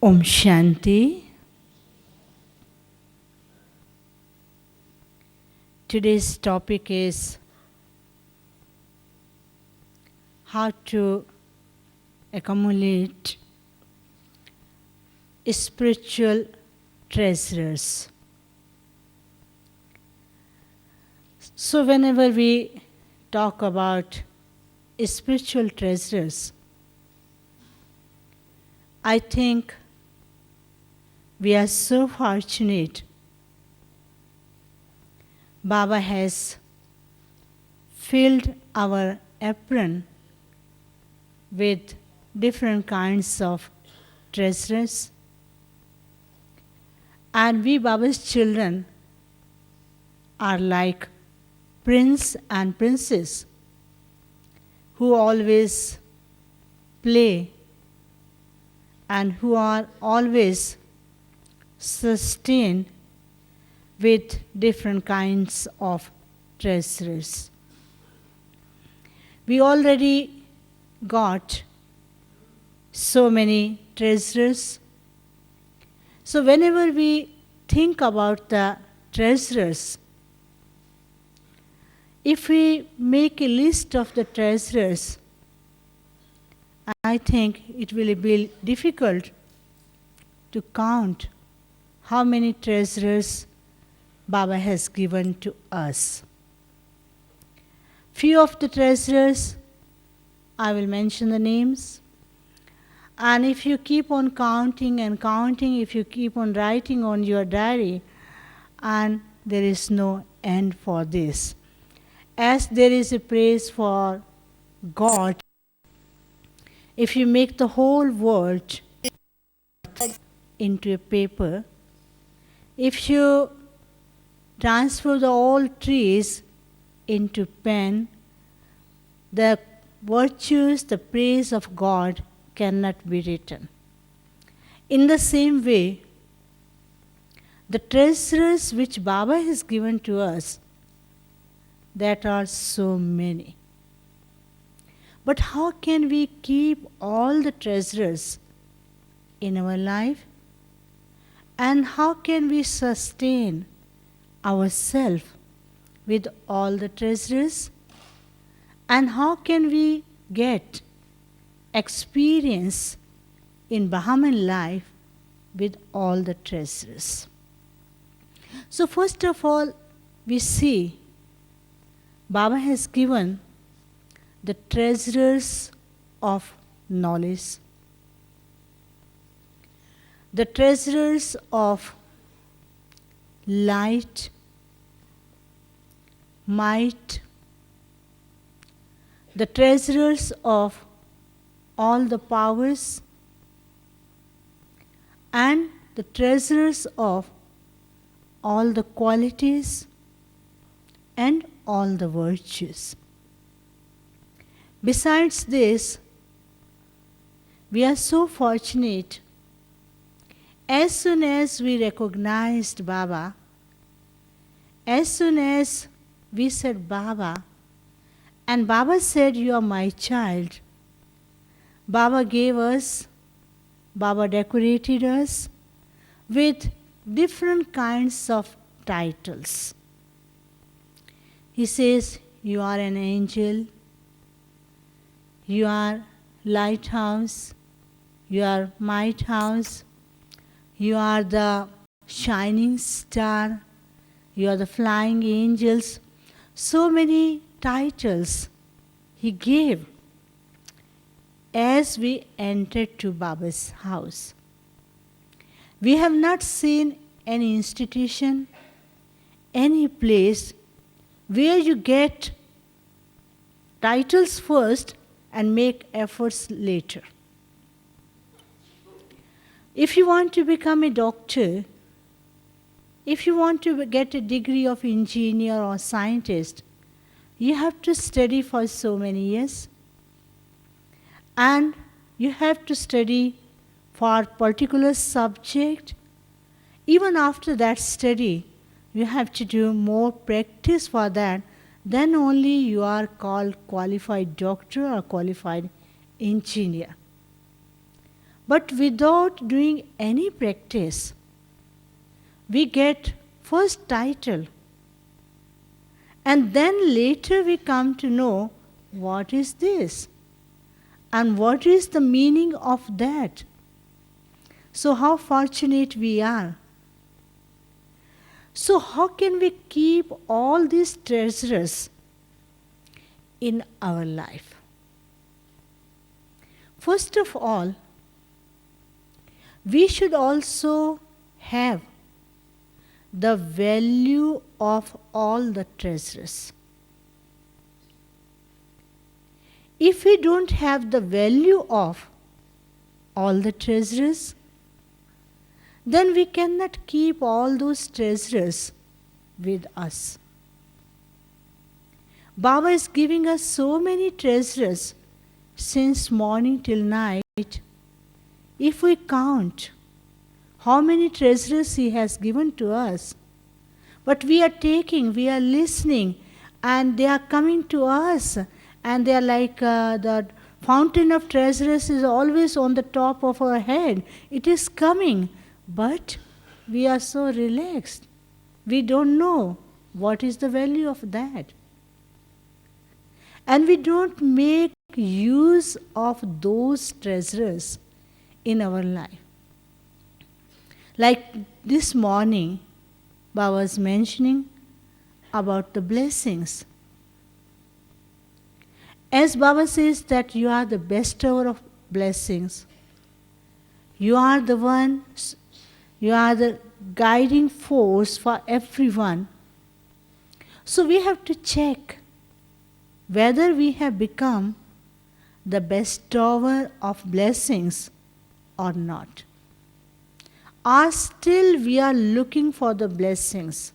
Om Shanti. Today's topic is how to accumulate spiritual treasures. So whenever we talk about spiritual treasures, I think we are so fortunate. Baba has filled our apron with different kinds of treasures, and we Baba's children are like prince and princess who always play and who are always sustained with different kinds of treasures. We already got so many treasures. So whenever we think about the treasures, if we make a list of the treasures, I think it will be difficult to count how many treasures Baba has given to us. Few of the treasures, I will mention the names. And if you keep on counting and counting, if you keep on writing on your diary, and there is no end for this. As there is a praise for God, if you make the whole world into a paper, if you transfer the all trees into pen, the virtues, the praise of God cannot be written. In the same way, the treasures which Baba has given to us, that are so many. But how can we keep all the treasures in our life? And how can we sustain ourselves with all the treasures? And how can we get experience in Bahman life with all the treasures? So first of all, we see Baba has given the treasures of knowledge, the treasures of light, might, the treasures of all the powers, and the treasures of all the qualities and all the virtues. Besides this, we are so fortunate. As soon as we recognized Baba, as soon as we said Baba, and Baba said, "You are my child," Baba gave us, Baba decorated us with different kinds of titles. He says, "You are an angel, you are lighthouse, you are might house, you are the shining star, you are the flying angels." So many titles he gave as we entered to Baba's house. We have not seen any institution, any place where you get titles first and make efforts later. If you want to become a doctor, if you want to get a degree of engineer or scientist, you have to study for so many years. And you have to study for particular subject. Even after that study, you have to do more practice for that. Then only you are called qualified doctor or qualified engineer. But without doing any practice, we get first title, and then later we come to know what is this and what is the meaning of that. So how fortunate we are. So how can we keep all these treasures in our life? First of all, we should also have the value of all the treasures. If we don't have the value of all the treasures, then we cannot keep all those treasures with us. Baba is giving us so many treasures since morning till night. If we count how many treasures He has given to us, but we are taking, we are listening, and they are coming to us, and they are like the fountain of treasures is always on the top of our head. It is coming, but we are so relaxed. We don't know what is the value of that. And we don't make use of those treasures in our life. Like this morning, Baba was mentioning about the blessings. As Baba says that you are the bestower of blessings, you are the one, you are the guiding force for everyone. So we have to check whether we have become the bestower of blessings or not. Or still we are looking for the blessings.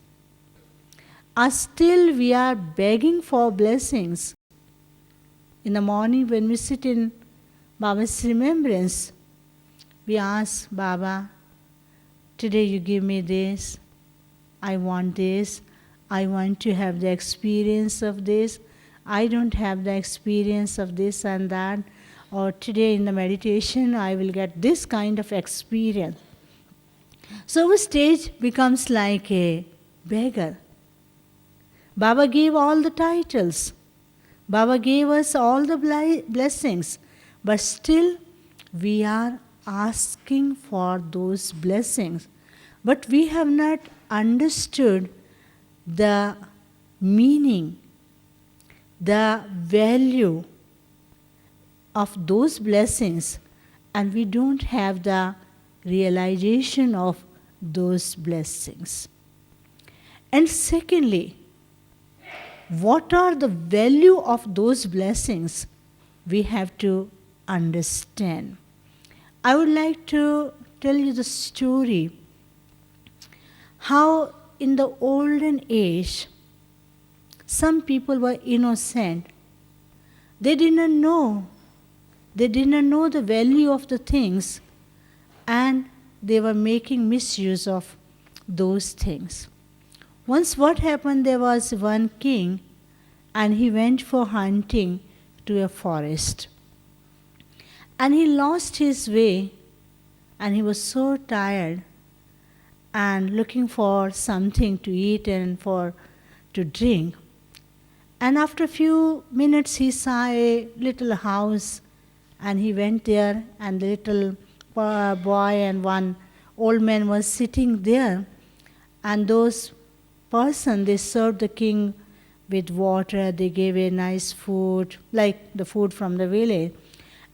Or still we are begging for blessings. In the morning when we sit in Baba's remembrance, we ask Baba, today you give me this, I want this, I want to have the experience of this, I don't have the experience of this and that, or today in the meditation I will get this kind of experience. So our stage becomes like a beggar. Baba gave all the titles. Baba gave us all the blessings. But still we are asking for those blessings. But we have not understood the meaning, the value of those blessings, and we don't have the realization of those blessings. And secondly, what are the value of those blessings? We have to understand. I would like to tell you the story how in the olden age some people were innocent. They didn't know. They didn't know the value of the things, and they were making misuse of those things. Once what happened, there was one king, and he went for hunting to a forest. And he lost his way, and he was so tired and looking for something to eat and to drink. And after a few minutes he saw a little house, and he went there, and the little boy and one old man was sitting there, and those person, they served the king with water, they gave a nice food, like the food from the village.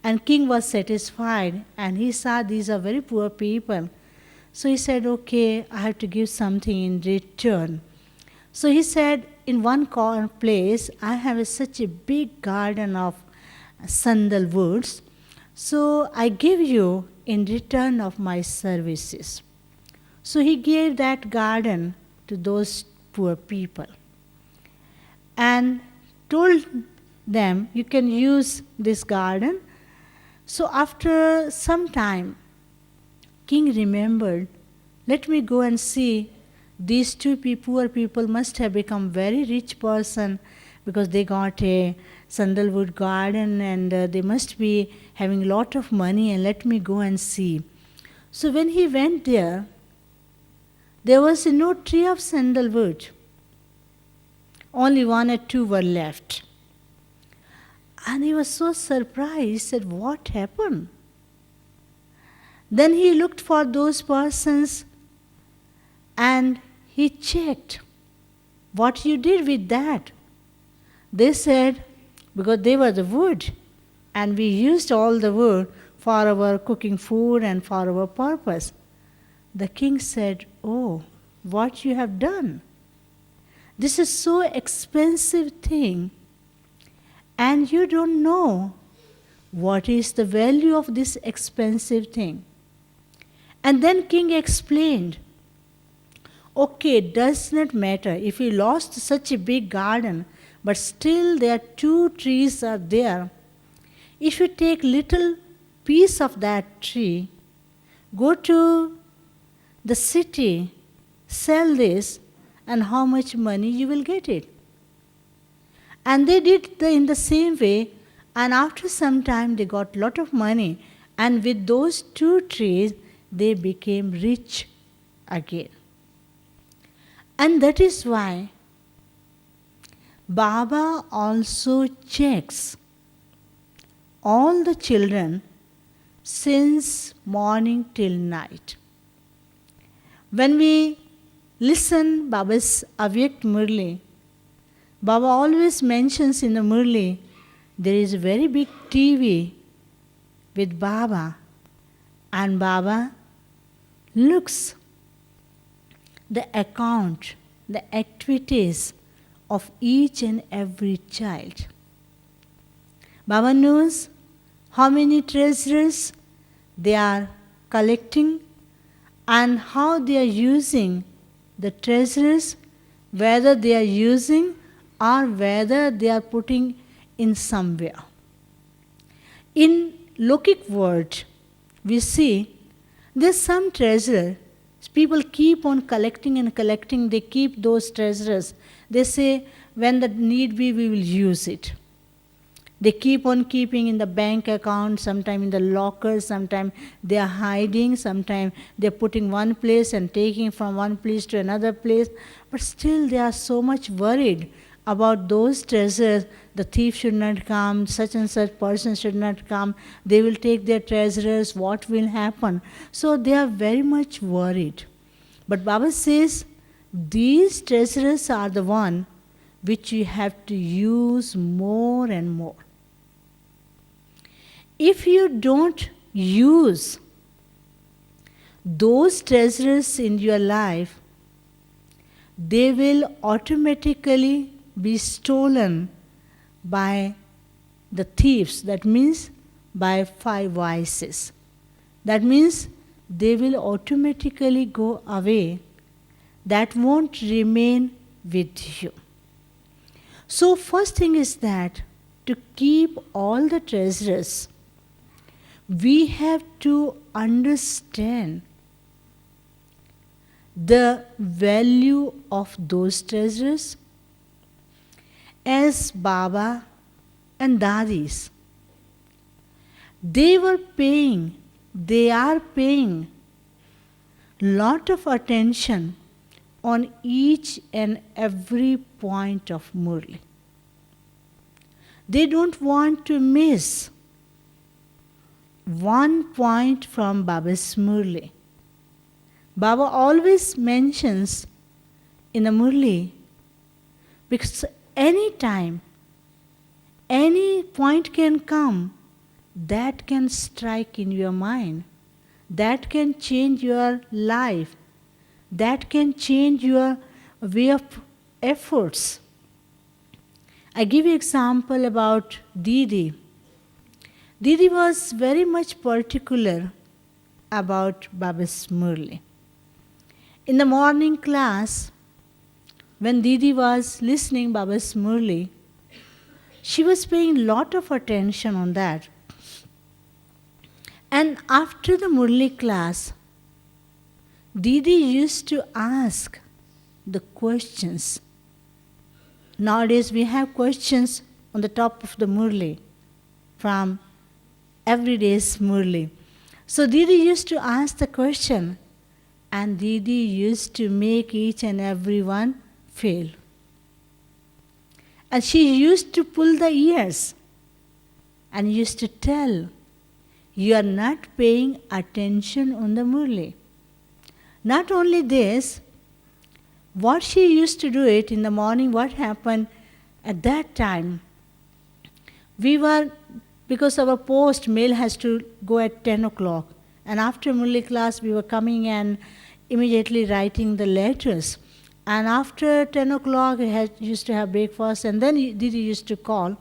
And king was satisfied, and he saw these are very poor people. So he said, okay, I have to give something in return. So he said, in one place, I have such a big garden of sandal woods, so I give you in return of my services. So he gave that garden to those poor people and told them, you can use this garden. So after some time, king remembered, let me go and see, these two poor people must have become very rich person because they got sandalwood garden, and they must be having a lot of money, and let me go and see. So when he went there was no tree of sandalwood. Only one or two were left. And he was so surprised. He said, what happened? Then he looked for those persons and he checked what you did with that. They said, because they were the wood, and we used all the wood for our cooking food and for our purpose. The king said, oh, what you have done? This is so expensive thing, and you don't know what is the value of this expensive thing. And then king explained, okay, it does not matter if you lost such a big garden, but still there are two trees are there. If you take little piece of that tree, go to the city, sell this, and how much money you will get it. And they did in the same way, and after some time they got lot of money, and with those two trees they became rich again. And that is why Baba also checks all the children since morning till night. When we listen Baba's Avyakt Murli, Baba always mentions in the Murli, there is a very big TV with Baba, and Baba looks the account, the activities of each and every child. Baba knows how many treasures they are collecting and how they are using the treasures, whether they are using or whether they are putting in somewhere. In Lokic world, we see there's some treasure. People keep on collecting and collecting. They keep those treasures. They say, when the need be, we will use it. They keep on keeping in the bank account, sometimes in the locker, sometimes they are hiding, sometimes they are putting one place and taking from one place to another place. But still they are so much worried about those treasures. The thief should not come, such and such person should not come. They will take their treasures, what will happen? So they are very much worried. But Baba says, these treasures are the one which you have to use more and more. If you don't use those treasures in your life, they will automatically be stolen by the thieves. That means by 5 vices. That means they will automatically go away. That won't remain with you. So first thing is that to keep all the treasures, we have to understand the value of those treasures. As Baba and Dadis, they are paying lot of attention on each and every point of Murli. They don't want to miss one point from Baba's Murli. Baba always mentions in the Murli, because any time, any point can come that can strike in your mind, that can change your life, that can change your way of efforts. I give you example about Didi. Didi was very much particular about Baba's Murli. In the morning class, when Didi was listening Baba's Murli, she was paying lot of attention on that. And after the Murli class, Didi used to ask the questions. Nowadays we have questions on the top of the Murli from everyday's Murli. So Didi used to ask the question, and Didi used to make each and every one fail. And she used to pull the ears and used to tell, you are not paying attention on the Murli. Not only this, what she used to do it in the morning, what happened at that time, because our post mail has to go at 10 o'clock. And after Murli class, we were coming and immediately writing the letters. And after 10 o'clock, we used to have breakfast, and then Didi used to call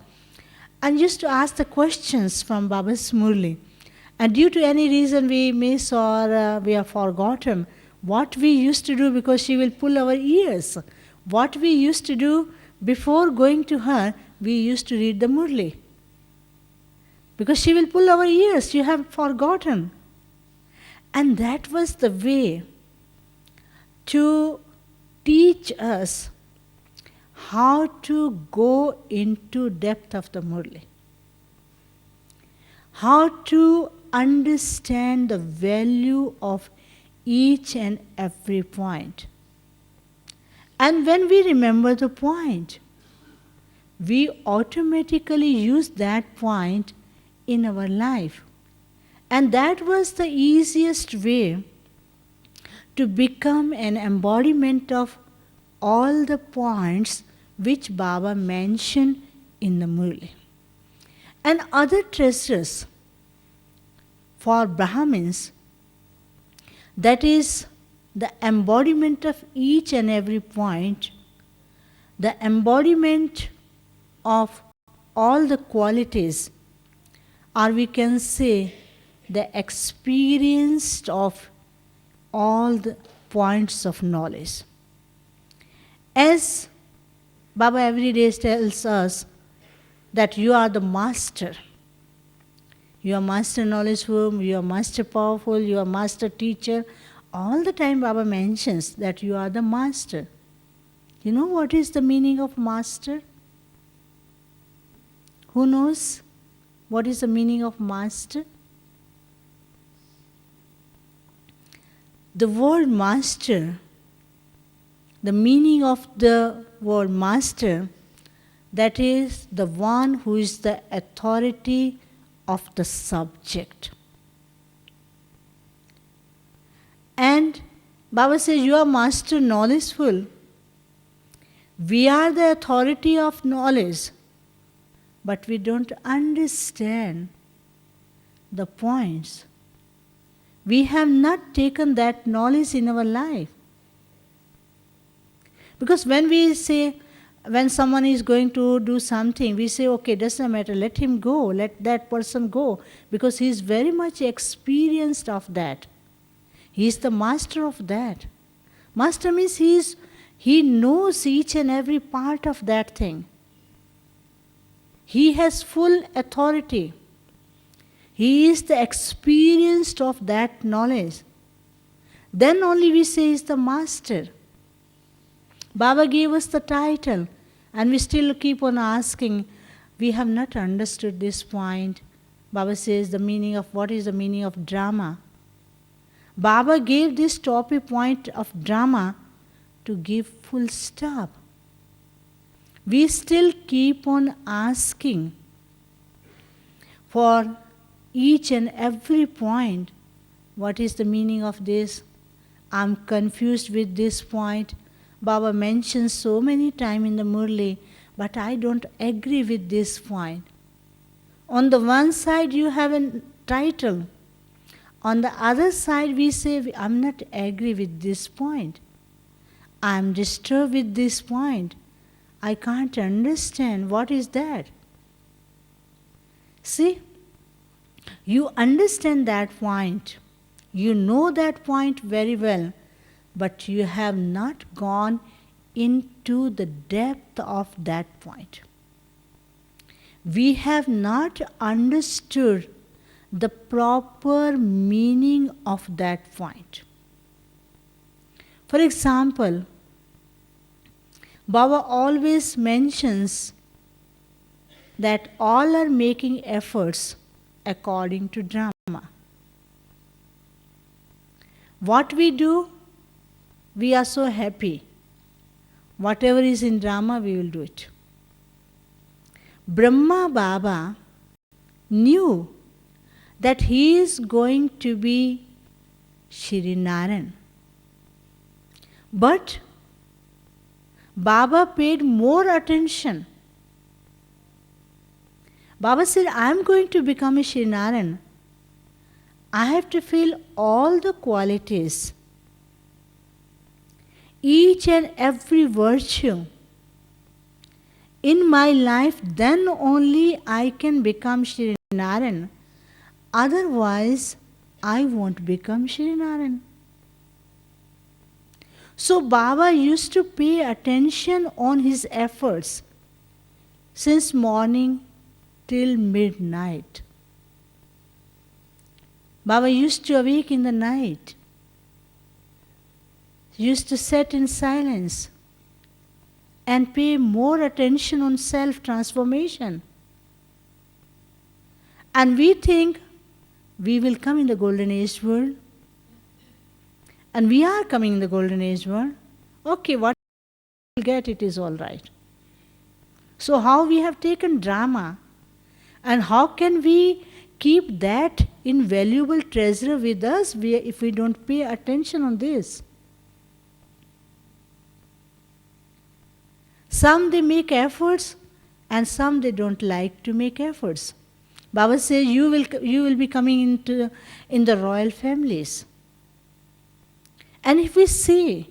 and used to ask the questions from Baba's Murli. And due to any reason we miss or we have forgotten what we used to do, because she will pull our ears. What we used to do before going to her, we used to read the Murli. Because she will pull our ears, you have forgotten. And that was the way to teach us how to go into depth of the Murli. How to understand the value of each and every point. And when we remember the point, we automatically use that point in our life. And that was the easiest way to become an embodiment of all the points which Baba mentioned in the Murli. And other treasures for Brahmins, that is the embodiment of each and every point, the embodiment of all the qualities, or we can say the experience of all the points of knowledge. As Baba every day tells us that you are the master. You are master knowledgeful, you are master powerful, you are master teacher. All the time Baba mentions that you are the master. You know what is the meaning of master? Who knows what is the meaning of master? The word master, the meaning of the word master, that is the one who is the authority of the subject. And Baba says, you are master knowledgeful. We are the authority of knowledge, but we don't understand the points. We have not taken that knowledge in our life. Because when someone is going to do something, we say, okay, doesn't matter, let him go, let that person go, because he is very much experienced of that. He is the master of that. Master means he knows each and every part of that thing. He has full authority. He is the experienced of that knowledge. Then only we say he is the master. Baba gave us the title, and we still keep on asking, we have not understood this point. Baba says what is the meaning of drama? Baba gave this topic point of drama to give full stop. We still keep on asking for each and every point. What is the meaning of this? I'm confused with this point. Baba mentions so many times in the Murli, but I don't agree with this point. On the one side you have a title. On the other side we say, I'm not agree with this point. I'm disturbed with this point. I can't understand. What is that? See, you understand that point. You know that point very well, but you have not gone into the depth of that point. We have not understood the proper meaning of that point. For example, Baba always mentions that all are making efforts according to drama. What we do, we are so happy. Whatever is in drama, we will do it. Brahma Baba knew that he is going to be Shri Narayan. But Baba paid more attention. Baba said, I am going to become a Shri Narayan. I have to feel all the qualities, each and every virtue in my life, then only I can become Shri Narayan. Otherwise, I won't become Shri Narayan. So Baba used to pay attention on his efforts since morning till midnight. Baba used to awake in the night, used to sit in silence and pay more attention on self-transformation. And we think we will come in the Golden Age world. And we are coming in the Golden Age world. Okay, what we will get, it is all right. So how we have taken drama, and how can we keep that invaluable treasure with us if we don't pay attention on this? Some they make efforts and some they don't like to make efforts. Baba says you will be coming in the royal families. And if we see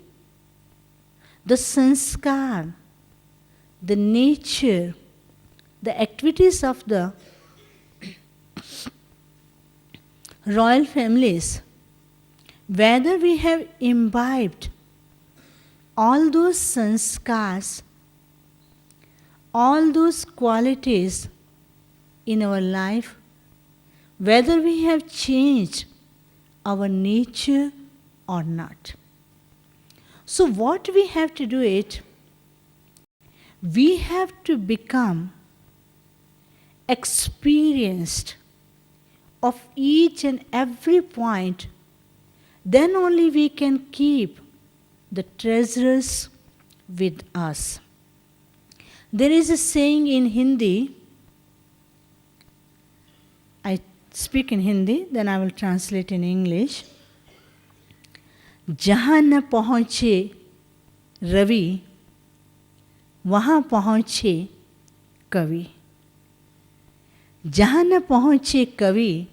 the sanskar, the nature, the activities of the royal families, whether we have imbibed all those sanskars, all those qualities in our life, whether we have changed our nature or not. So what we have to do it, we have to become experienced of each and every point, then only we can keep the treasures with us. There is a saying in Hindi, I speak in Hindi, then I will translate in English. जहाँ न पहुँचे रवि वहाँ पहुँचे कवि, जहाँ न पहुँचे कवि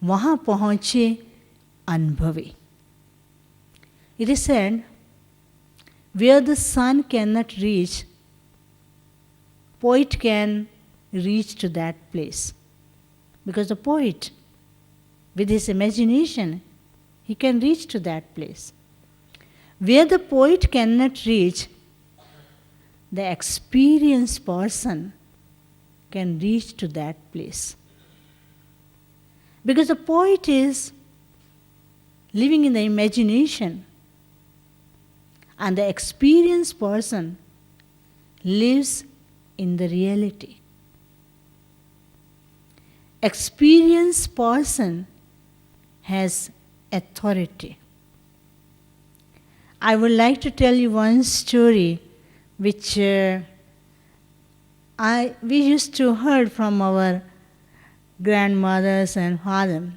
वहाँ पहुँचे अनुभवी. It is said, where the sun cannot reach, poet can reach to that place. Because the poet, with his imagination, he can reach to that place. Where the poet cannot reach, the experienced person can reach to that place. Because the poet is living in the imagination, and the experienced person lives in the reality. Experienced person has authority. I would like to tell you one story which we used to heard from our grandmothers and father.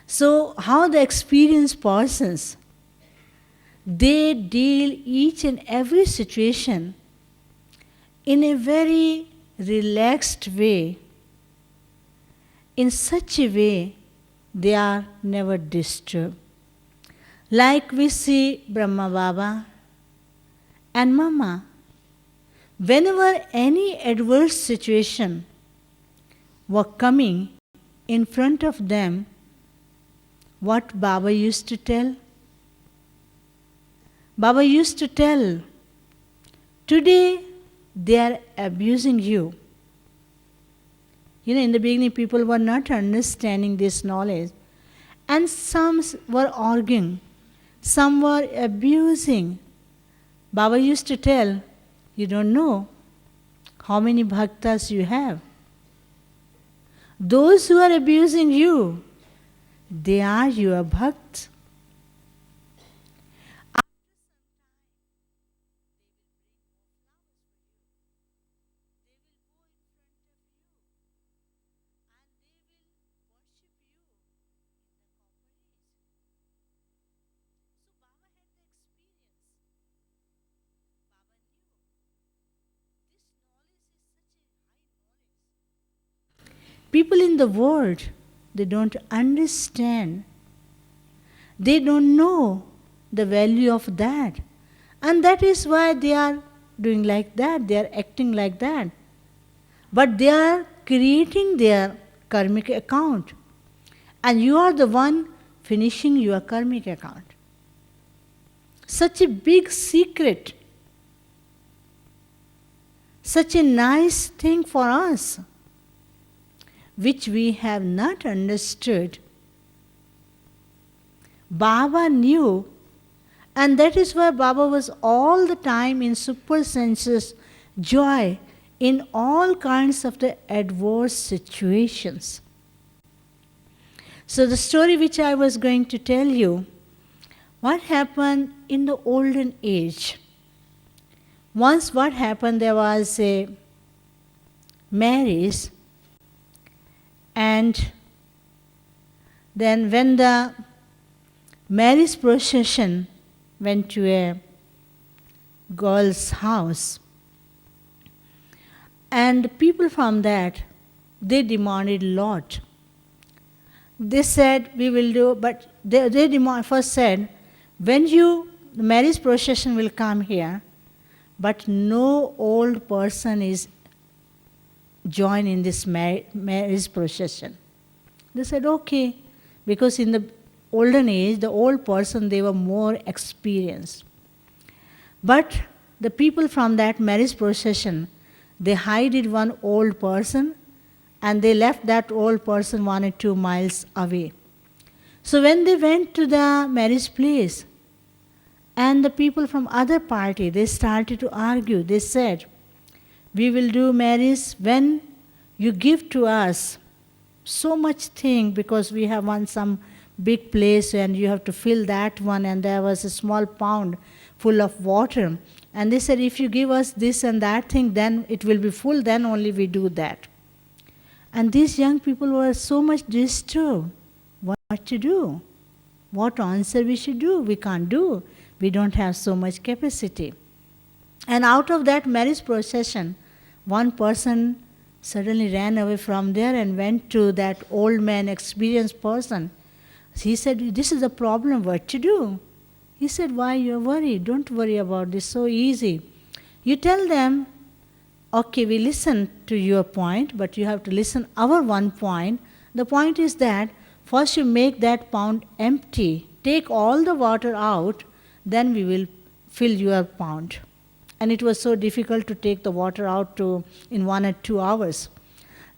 So how the experienced persons, they deal each and every situation in a very relaxed way, in such a way they are never disturbed. Like we see Brahma Baba and Mama, whenever any adverse situation were coming in front of them, what Baba used to tell? Baba used to tell, today they are abusing you. You know, in the beginning people were not understanding this knowledge, and some were arguing, some were abusing. Baba used to tell, you don't know How many bhaktas you have? Those who are abusing you, they are your bhakts. People in the world, they don't understand. They don't know the value of that. And that is why they are doing like that, they are acting like that. But they are creating their karmic account. And you are the one finishing your karmic account. Such a big secret. Such a nice thing for us, which we have not understood. Baba knew, and that is why Baba was all the time in super senses joy in all kinds of the adverse situations. So the story which I was going to tell you, what happened in the olden age. Once what happened, there was a marriage, and then when the marriage procession went to a girl's house, and people from that, they demanded a lot. They said, we will do, but they first said, when the marriage procession will come here, but no old person is joined in this marriage procession. They said, okay, because in the olden age, the old person, they were more experienced. But the people from that marriage procession, they hired one old person, and they left that old person 1 or 2 miles away. So when they went to the marriage place, and the people from other party, they started to argue. They said, we will do marriage when you give to us so much thing, because we have some big place and you have to fill that one, and there was a small pound full of water. And they said, if you give us this and that thing, then it will be full, then only we do that. And these young people were so much disturbed. What to do? What answer we should do? We can't do. We don't have so much capacity. And out of that marriage procession, one person suddenly ran away from there and went to that old man, experienced person. He said, this is the problem, what to do? He said, why you're worried? Don't worry about this, so easy. You tell them, okay, we listen to your point, but you have to listen our one point. The point is that first you make that pound empty, take all the water out, then we will fill your pound. And it was so difficult to take the water out in 1 or 2 hours.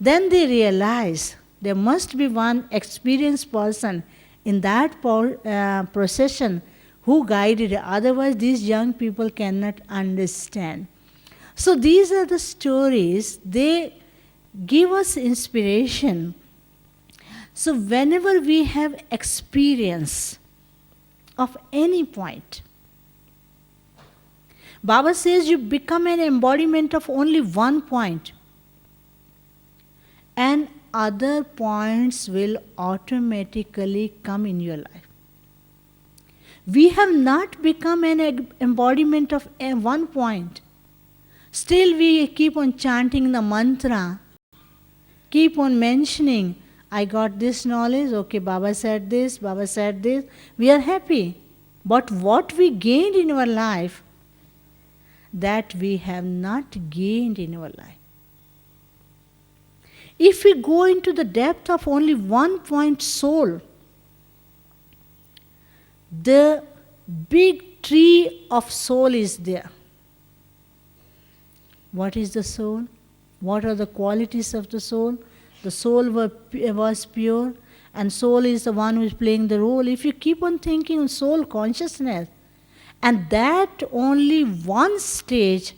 Then they realized there must be one experienced person in that procession who guided it. Otherwise, these young people cannot understand. So these are the stories. They give us inspiration. So whenever we have experience of any point, Baba says you become an embodiment of only one point, and other points will automatically come in your life. We have not become an embodiment of one point. Still we keep on chanting the mantra, keep on mentioning, I got this knowledge, okay, Baba said this, Baba said this. We are happy. But what we gained in our life, that we have not gained in our life. If we go into the depth of only one point soul, the big tree of soul is there. What is the soul? What are the qualities of the soul? The soul was pure, and soul is the one who is playing the role. If you keep on thinking of soul consciousness, and that only one stage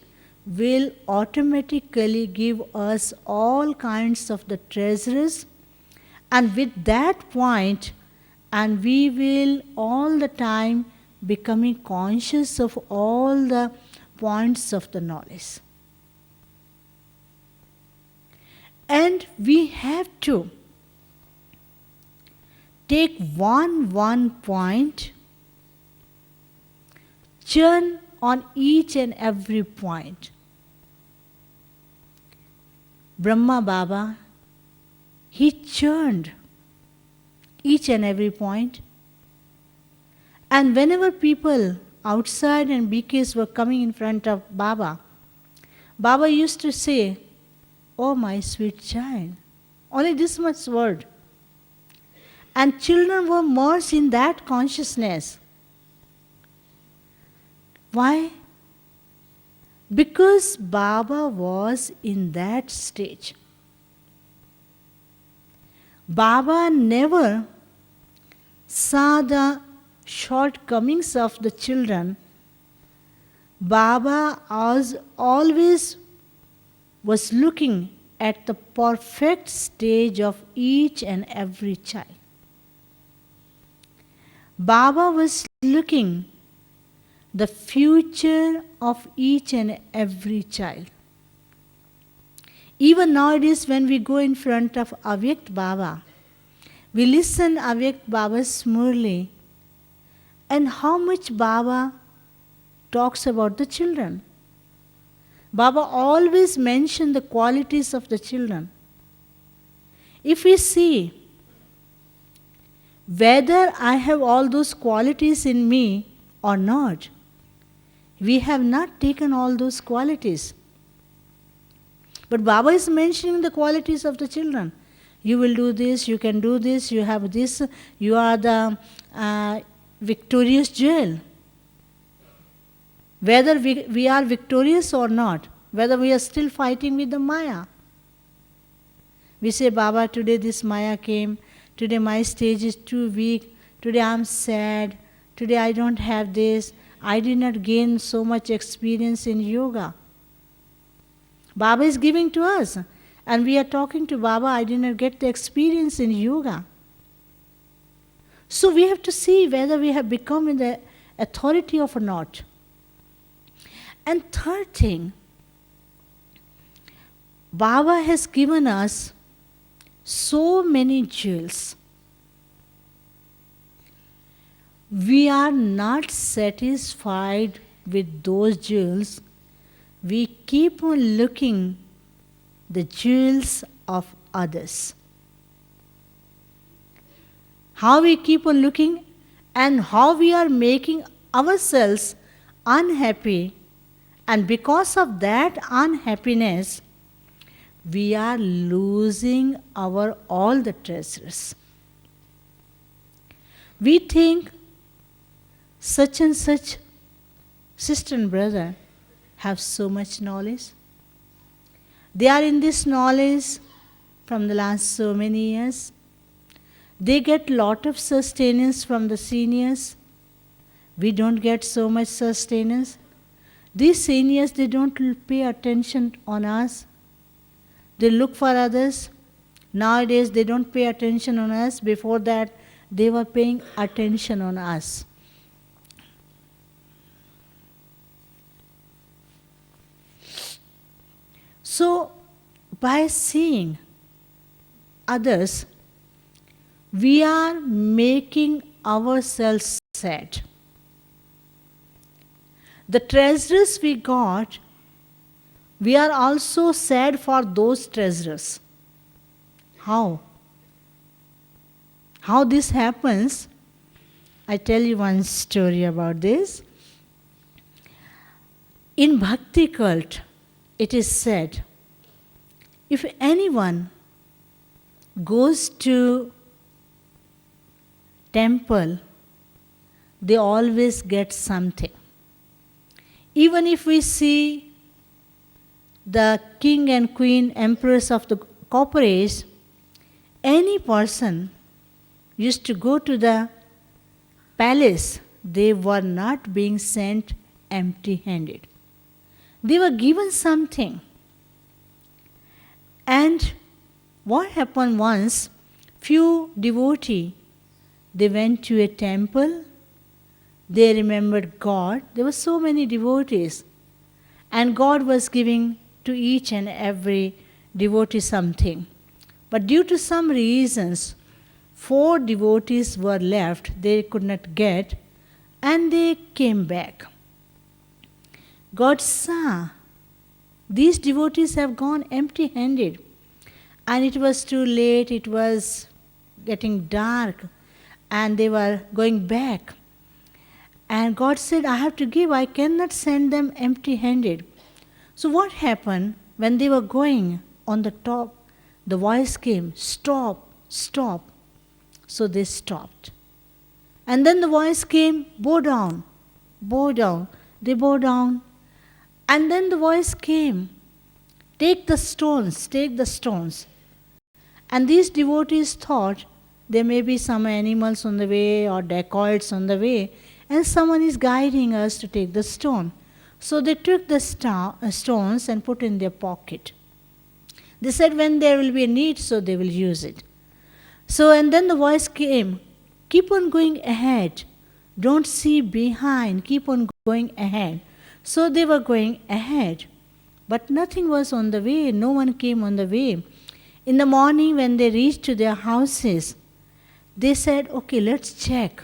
will automatically give us all kinds of the treasures, and with that point, and we will all the time becoming conscious of all the points of the knowledge. And we have to take one point, churn on each and every point. Brahma Baba, he churned each and every point. And whenever people outside and BKs were coming in front of Baba, Baba used to say, "Oh my sweet child," only this much word. And children were immersed in that consciousness. Why? Because Baba was in that stage. Baba never saw the shortcomings of the children. Baba always was looking at the perfect stage of each and every child. Baba was looking the future of each and every child. Even nowadays when we go in front of Avyakt Baba, we listen Avyakt Baba's Murli, and how much Baba talks about the children. Baba always mentions the qualities of the children. If we see whether I have all those qualities in me or not, we have not taken all those qualities. But Baba is mentioning the qualities of the children. You will do this, you can do this, you have this, you are the victorious jewel. Whether we are victorious or not, whether we are still fighting with the Maya. We say, Baba, today this Maya came, today my stage is too weak, today I am sad, today I don't have this, I did not gain so much experience in yoga. Baba is giving to us, and we are talking to Baba, I did not get the experience in yoga. So we have to see whether we have become in the authority or not. And third thing, Baba has given us so many jewels. We are not satisfied with those jewels. We keep on looking the jewels of others. How we keep on looking and how we are making ourselves unhappy, and because of that unhappiness, we are losing our all the treasures. We think such and such sister and brother have so much knowledge. They are in this knowledge from the last so many years. They get lot of sustenance from the seniors. We don't get so much sustenance. These seniors, they don't pay attention on us. They look for others. Nowadays, they don't pay attention on us. Before that, they were paying attention on us. So, by seeing others, we are making ourselves sad. The treasures we got, we are also sad for those treasures. How? How this happens? I tell you one story about this. In Bhakti cult, it is said, if anyone goes to temple, they always get something. Even if we see the king and queen, empress of the corporates, any person used to go to the palace, they were not being sent empty-handed. They were given something. And what happened once, few devotees, they went to a temple, they remembered God. There were so many devotees. And God was giving to each and every devotee something. But due to some reasons, 4 devotees were left, they could not get, and they came back. God saw these devotees have gone empty-handed, and it was too late, it was getting dark, and they were going back. And God said, I have to give, I cannot send them empty-handed. So what happened when they were going on the top? The voice came, stop, stop. So they stopped. And then the voice came, bow down, bow down. They bow down. And then the voice came, take the stones, take the stones. And these devotees thought there may be some animals on the way or dacoits on the way, and someone is guiding us to take the stone. So they took the stones and put in their pocket. They said when there will be a need, so they will use it. So, and then the voice came, keep on going ahead. Don't see behind, keep on going ahead. So they were going ahead. But nothing was on the way, no one came on the way. In the morning when they reached to their houses, they said, okay, let's check.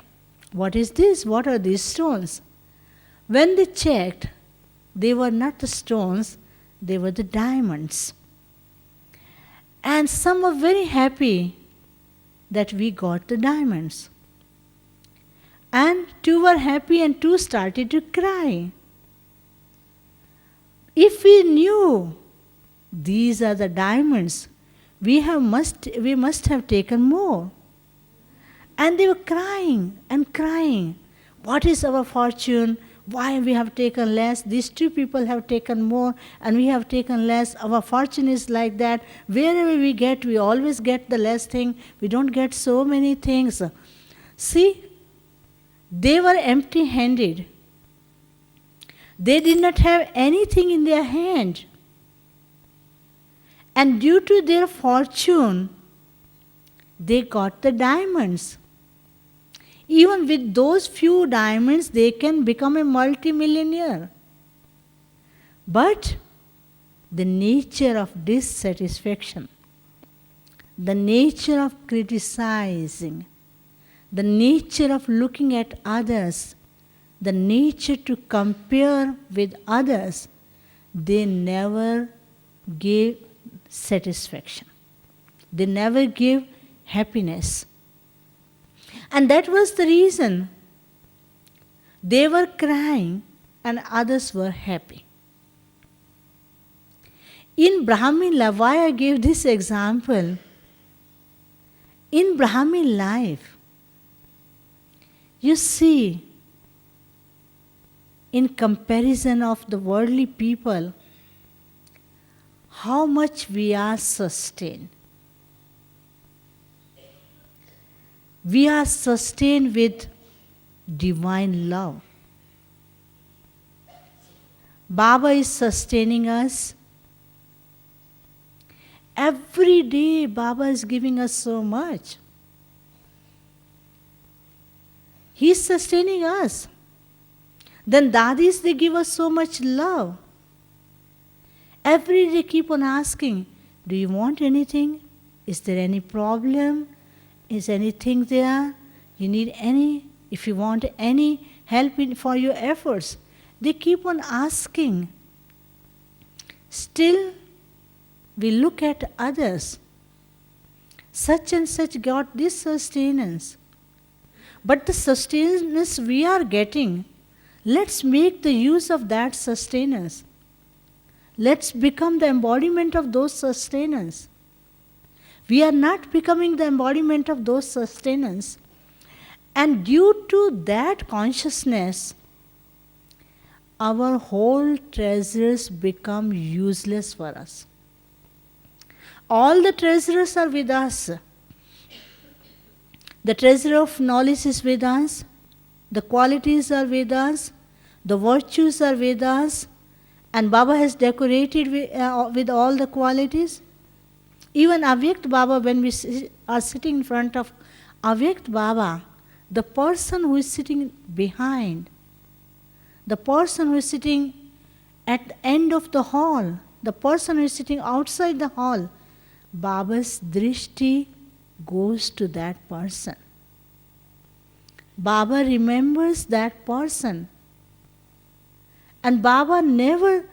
What is this? What are these stones? When they checked, they were not the stones, they were the diamonds. And some were very happy that we got the diamonds. And 2 were happy and 2 started to cry. If we knew these are the diamonds, we must have taken more. And they were crying and crying. What is our fortune? Why we have taken less? These 2 people have taken more and we have taken less. Our fortune is like that. Wherever we get, we always get the less thing. We don't get so many things. See, they were empty-handed. They did not have anything in their hand. And due to their fortune, they got the diamonds. Even with those few diamonds, they can become a multimillionaire. But the nature of dissatisfaction, the nature of criticizing, the nature of looking at others, the nature to compare with others, they never gave satisfaction. They never gave happiness. And that was the reason they were crying and others were happy. In Brahmin life, why I gave this example? In Brahmin life, you see, in comparison of the worldly people, how much we are sustained. We are sustained with divine love. Baba is sustaining us. Every day Baba is giving us so much. He is sustaining us. Then Dadis, they give us so much love. Every day keep on asking, do you want anything? Is there any problem? Is anything there? You need any? If you want any help for your efforts, they keep on asking. Still, we look at others. Such and such got this sustenance. But the sustenance we are getting, let's make the use of that sustenance. Let's become the embodiment of those sustenance. We are not becoming the embodiment of those sustenance. And due to that consciousness, our whole treasures become useless for us. All the treasures are with us. The treasure of knowledge is with us. The qualities are with us. The virtues are with us. And Baba has decorated with all the qualities. Even Avyakt Baba, when we are sitting in front of Avyakt Baba, the person who is sitting behind, the person who is sitting at the end of the hall, the person who is sitting outside the hall, Baba's drishti goes to that person. Baba remembers that person. And Baba never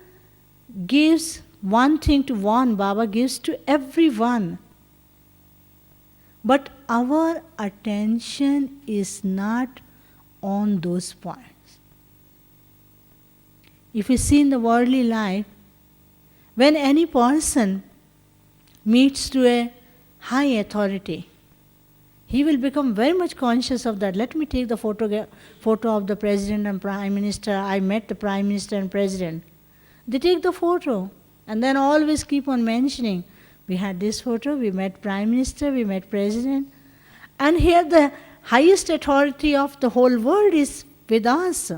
gives one thing to one, Baba gives to everyone. But our attention is not on those points. If you see in the worldly life, when any person meets to a high authority, he will become very much conscious of that. Let me take the photo of the President and Prime Minister. I met the Prime Minister and President. They take the photo and then always keep on mentioning, we had this photo, we met Prime Minister, we met President. And here the highest authority of the whole world is with us.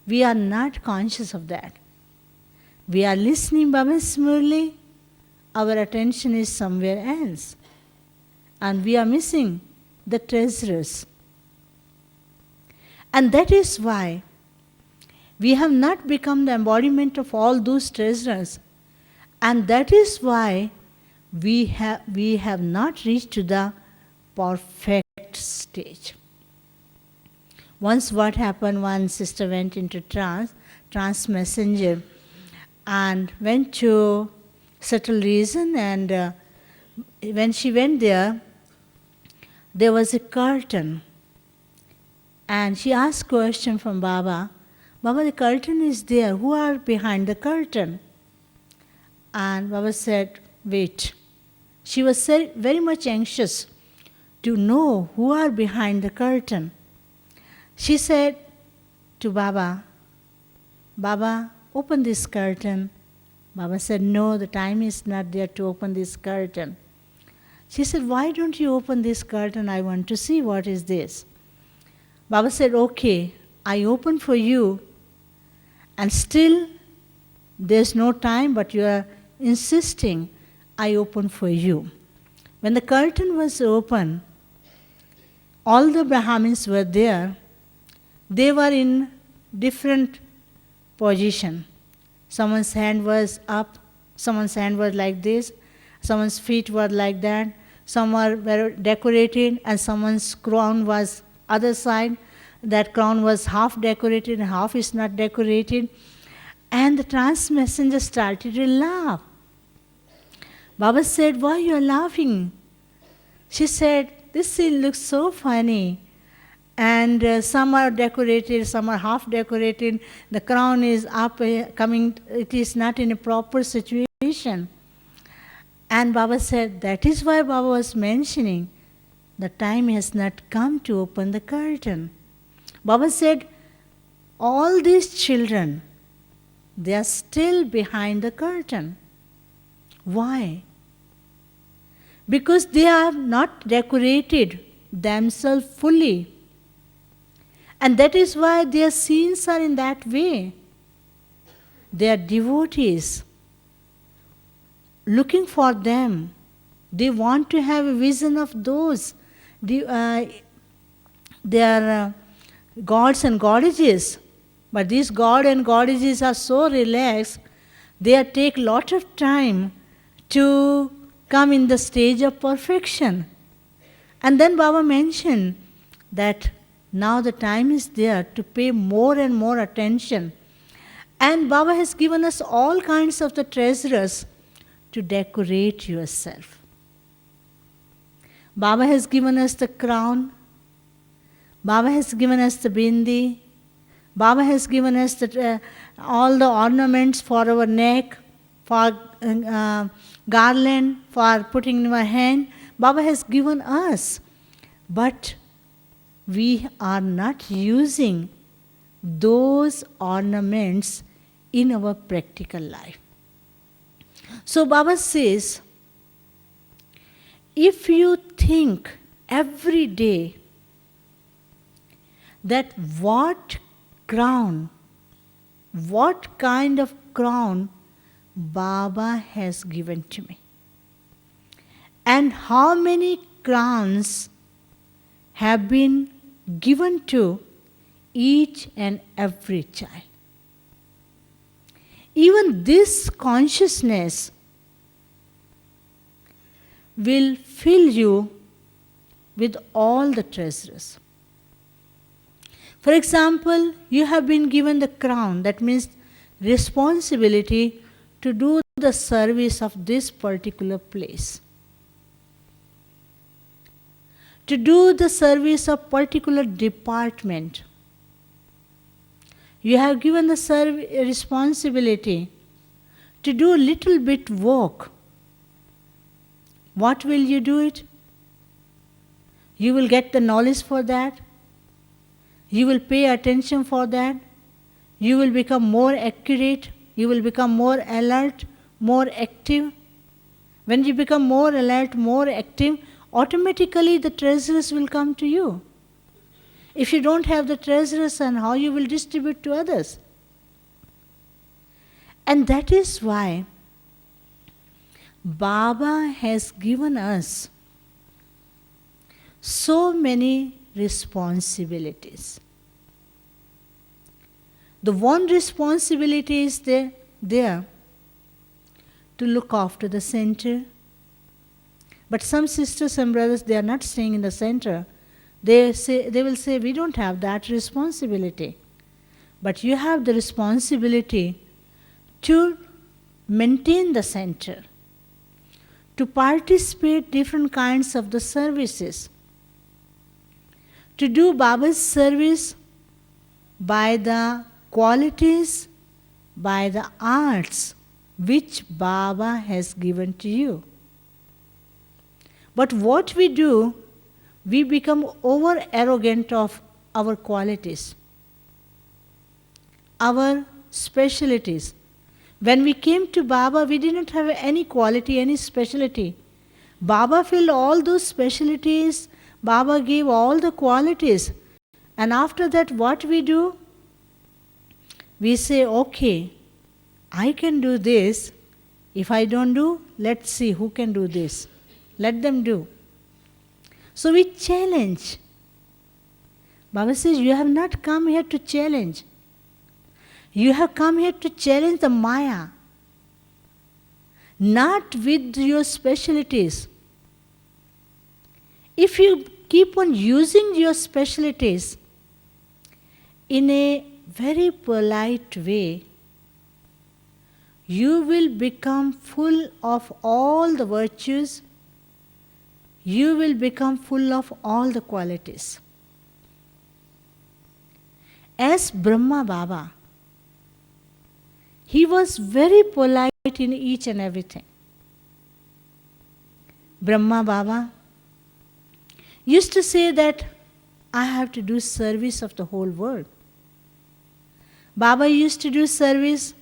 We are not conscious of that. We are listening Baba's Murli, our attention is somewhere else. And we are missing the treasures. And that is why we have not become the embodiment of all those treasures. And that is why we have not reached to the perfect stage. Once what happened, one sister went into trance messenger, and went to subtle reason, and when she went there was a curtain. And she asked question from Baba, Baba, the curtain is there, who are behind the curtain? And Baba said, wait. She was very much anxious to know who are behind the curtain. She said to Baba, Baba, open this curtain. Baba said, no, the time is not there to open this curtain. She said, why don't you open this curtain? I want to see what is this. Baba said, okay, I open for you, and still there's no time, but you are insisting, I open for you. When the curtain was open, all the Brahmins were there. They were in different position. Someone's hand was up, someone's hand was like this, someone's feet were like that, some were decorated, and someone's crown was other side. That crown was half decorated and half is not decorated. And the trance messenger started to laugh. Baba said, why you are laughing? She said, this scene looks so funny. And some are decorated, some are half decorated. The crown is up, coming, it is not in a proper situation. And Baba said, that is why Baba was mentioning, the time has not come to open the curtain. Baba said, all these children, they are still behind the curtain. Why? Because they have not decorated themselves fully. And that is why their scenes are in that way. They are devotees looking for them. They want to have a vision of those. They are gods and goddesses. But these gods and goddesses are so relaxed, they take a lot of time to come in the stage of perfection. And then Baba mentioned that now the time is there to pay more and more attention. And Baba has given us all kinds of the treasures to decorate yourself. Baba has given us the crown. Baba has given us the bindi. Baba has given us all the ornaments for our neck, for garland, for putting in our hand. Baba has given us. But we are not using those ornaments in our practical life. So Baba says, if you think every day that what crown what kind of crown Baba has given to me. And how many crowns have been given to each and every child. Even this consciousness will fill you with all the treasures. For example, you have been given the crown, that means responsibility to do the service of this particular place, to do the service of particular department. You have given the responsibility to do little bit work. What will you do it? You will get the knowledge for that. You will pay attention for that. You will become more accurate. You will become more alert, more active. When you become more alert, more active, automatically the treasures will come to you. If you don't have the treasures, and how you will distribute to others? And that is why Baba has given us so many responsibilities. The one responsibility is there to look after the center. But some sisters and brothers, they are not staying in the center. They will say, we don't have that responsibility. But you have the responsibility to maintain the center, to participate different kinds of the services, to do Baba's service by the qualities, by the arts which Baba has given to you. But what we do, we become over arrogant of our qualities, our specialties. When we came to Baba, we didn't have any quality, any specialty. Baba filled all those specialties. Baba gave all the qualities. And after that, what we do? We say, okay, I can do this. If I don't do, let's see who can do this. Let them do. So we challenge. Baba says, you have not come here to challenge. You have come here to challenge the Maya, not with your specialties. If you keep on using your specialties in a very polite way, you will become full of all the virtues. You will become full of all the qualities. As Brahma Baba, he was very polite in each and everything. Brahma Baba used to say that I have to do service of the whole world. Baba used to do service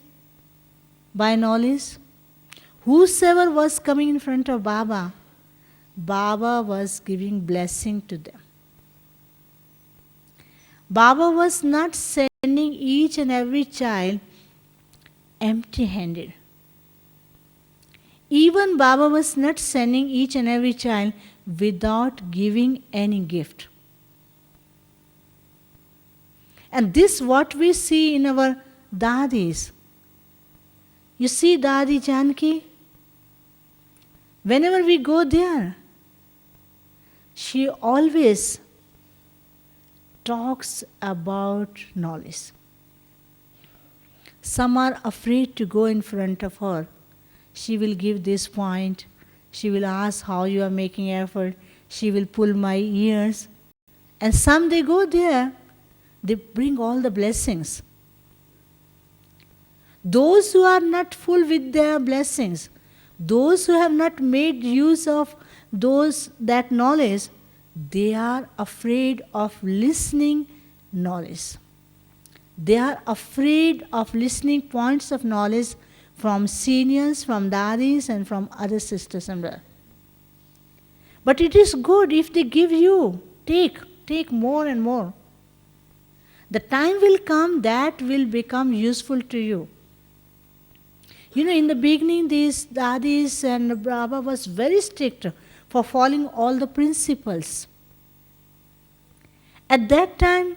by knowledge. Whosoever was coming in front of Baba, Baba was giving blessing to them. Baba was not sending each and every child empty-handed. Even Baba was not sending each and every child without giving any gift. And this what we see in our dadis. You see Dadi Janki? Whenever we go there, she always talks about knowledge. Some are afraid to go in front of her. She will give this point. She will ask how you are making effort. She will pull my ears. And some they go there, they bring all the blessings. Those who are not full with their blessings, those who have not made use of that knowledge, they are afraid of listening knowledge. They are afraid of listening points of knowledge from seniors, from dadis, and from other sisters and brothers. But it is good if they give you, take more and more. The time will come that will become useful to you. In the beginning, these dadis and Baba was very strict for following all the principles. At that time,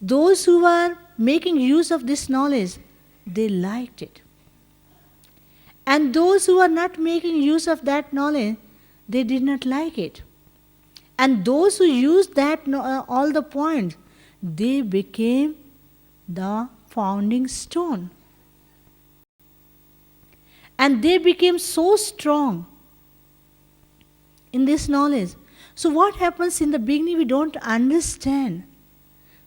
those who were making use of this knowledge, they liked it. And those who were not making use of that knowledge, they did not like it. And those who used all the points, they became the founding stone. And they became so strong in this knowledge. So what happens in the beginning, we don't understand.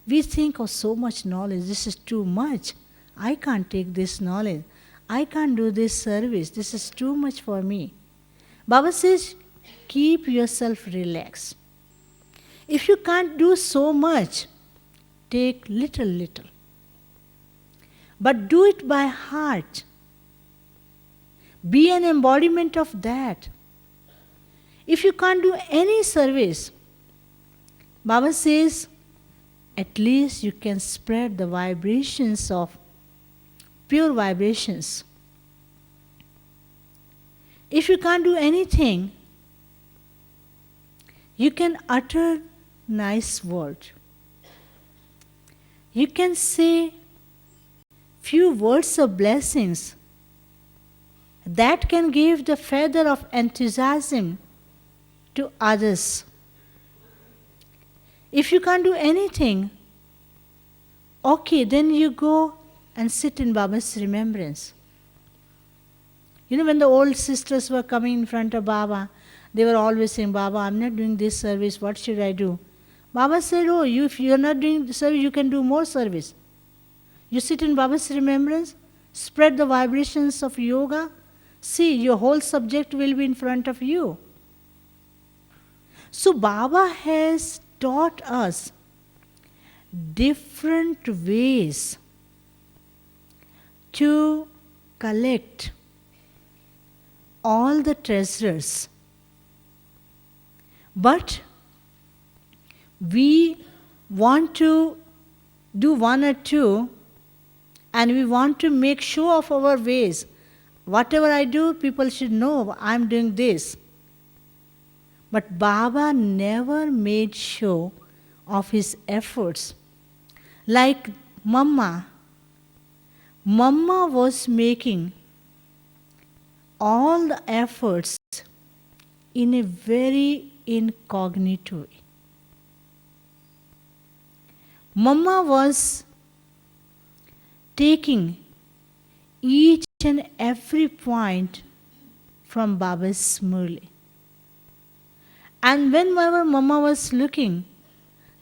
We think, oh, so much knowledge, this is too much. I can't take this knowledge. I can't do this service. This is too much for me. Baba says, keep yourself relaxed. If you can't do so much, take little. But do it by heart. Be an embodiment of that. If you can't do any service, Baba says, at least you can spread the vibrations of pure vibrations. If you can't do anything, you can utter nice words. You can say few words of blessings that can give the feather of enthusiasm to others. If you can't do anything, okay, then you go and sit in Baba's remembrance. When the old sisters were coming in front of Baba, they were always saying, Baba, I'm not doing this service, what should I do? Baba said, oh, if you're not doing the service, you can do more service. You sit in Baba's remembrance, spread the vibrations of yoga, see, your whole subject will be in front of you. So Baba has taught us different ways to collect all the treasures. But we want to do one or two, and we want to make show of our ways. Whatever I do, people should know I'm doing this. But Baba never made show of his efforts. Like Mama was making all the efforts in a very incognito way. Mama was taking each and every point from Baba's Murli. And whenever Mama was looking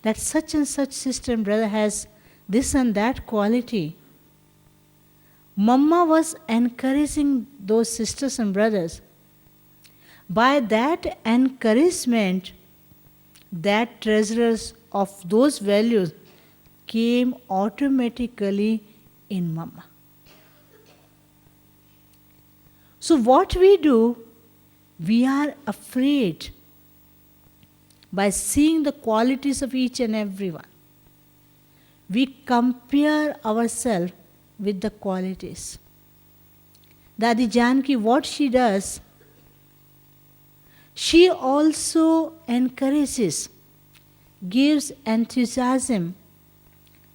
that such and such sister and brother has this and that quality, Mama was encouraging those sisters and brothers. By that encouragement, that treasures of those values came automatically in Mama. So what we do, we are afraid by seeing the qualities of each and everyone. We compare ourselves with the qualities. Dadi Janki, what she does, she also encourages, gives enthusiasm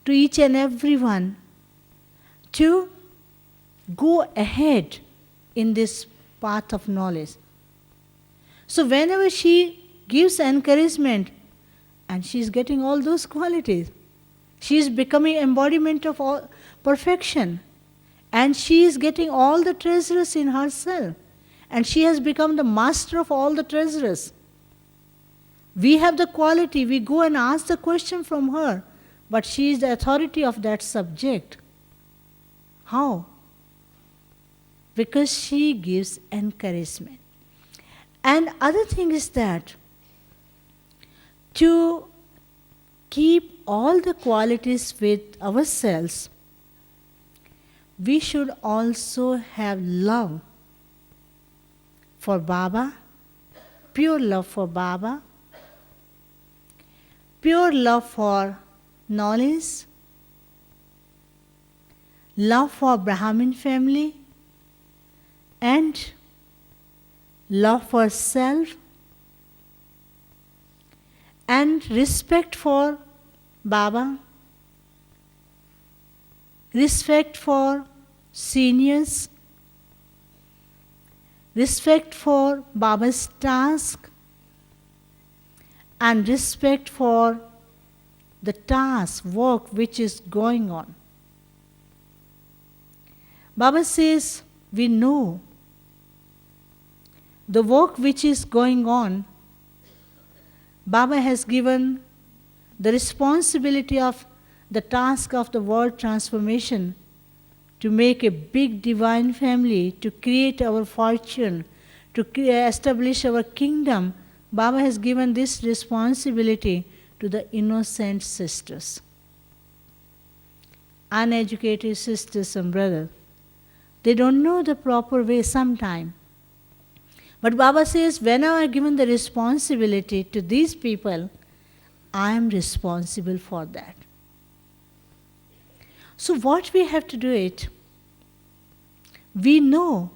to each and everyone to go ahead in this path of knowledge. So whenever she gives encouragement, and she is getting all those qualities, she is becoming embodiment of all perfection, and she is getting all the treasures in herself, and she has become the master of all the treasures. We have the quality, we go and ask the question from her, but she is the authority of that subject. How? Because she gives encouragement. And other thing is that to keep all the qualities with ourselves, we should also have love for Baba, pure love for Baba, pure love for knowledge, love for Brahmin family, and love for self, and respect for Baba, respect for seniors, respect for Baba's task, and respect for the task, work which is going on. Baba says, we know the work which is going on. Baba has given the responsibility of the task of the world transformation to make a big divine family, to create our fortune, to establish our kingdom. Baba has given this responsibility to the innocent sisters, uneducated sisters and brothers. They don't know the proper way sometime. But Baba says, whenever I have given the responsibility to these people, I am responsible for that. So what we have to do it, we know